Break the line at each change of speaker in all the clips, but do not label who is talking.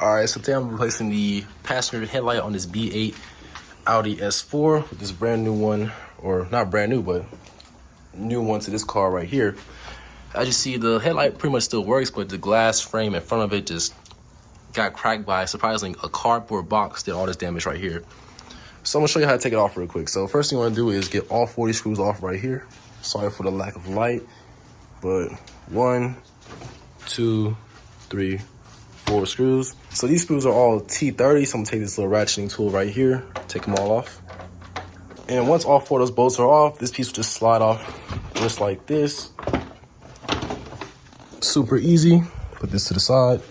All right, so today I'm replacing the passenger headlight on this B8 Audi S4 with this brand new one, or not brand new, but new one to this car right here. As you see, the headlight pretty much still works, but the glass frame in front of it just got cracked by, surprisingly, a cardboard box did all this damage right here. So I'm gonna show you how to take it off real quick. So first thing you wanna do is get all 40 screws off right here. Sorry for the lack of light, but 1, 2, 3, 4 screws. So these screws are all T30, so I'm gonna take this little ratcheting tool right here, take them all off. And once all 4 of those bolts are off, this piece will just slide off just like this. Super easy. Put this to the side.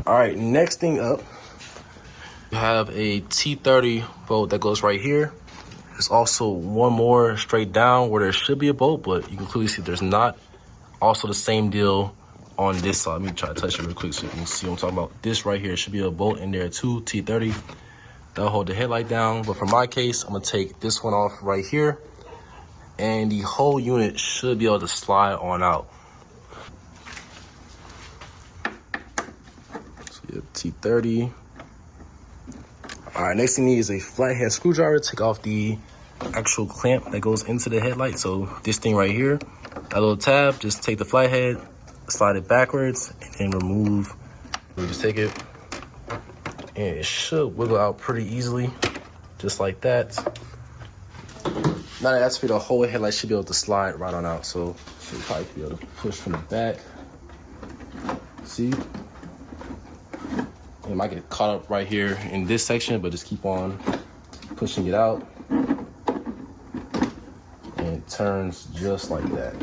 All right, next thing up, you have a T30 bolt that goes right here. There's also one more straight down where there should be a bolt, but you can clearly see there's not. Also the same deal on this side. Let me try to touch it real quick so you can see what I'm talking about. This right here should be a bolt in there too, T30. That'll hold the headlight down. But for my case, I'm gonna take this one off right here, and the whole unit should be able to slide on out. So you have T30. All right, next thing you need is a flathead screwdriver. Take off the actual clamp that goes into the headlight. So this thing right here, that little tab, just take the flathead, slide it backwards, and then remove. We just take it, and it should wiggle out pretty easily, just like that. Now that that's for the whole headlight, should be able to slide right on out. So should probably be able to push from the back. See? It might get caught up right here in this section, but just keep on pushing it out. And it turns just like that.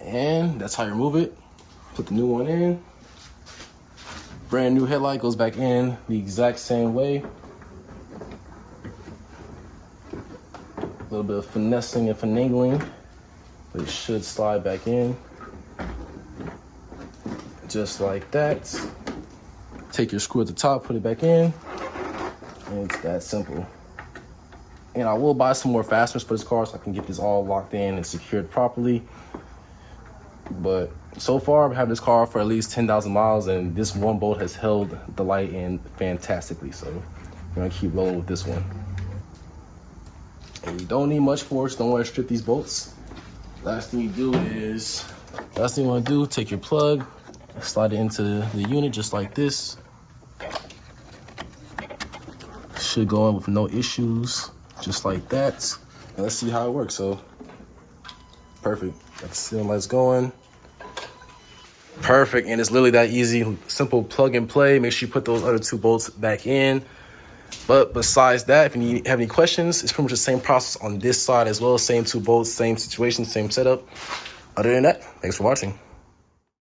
And that's how you remove it. Put the new one in. Brand new headlight goes back in the exact same way. A little bit of finessing and finagling, but it should slide back in. Just like that. Take your screw at the top, put it back in, and it's that simple. And I will buy some more fasteners for this car so I can get this all locked in and secured properly. But so far, I've had this car for at least 10,000 miles, and this one bolt has held the light in fantastically. So I'm gonna keep rolling with this one. And you don't need much force, don't wanna strip these bolts. Last thing you wanna do, take your plug, slide it into the unit just like this. Should go in with no issues, just like that. And let's see how it works. So, perfect. Got the ceiling lights going. Perfect, and it's literally that easy. Simple plug and play. Make sure you put those other 2 bolts back in. But besides that, if you have any questions, it's pretty much the same process on this side as well. Same 2 bolts, same situation, same setup. Other than that, thanks for watching.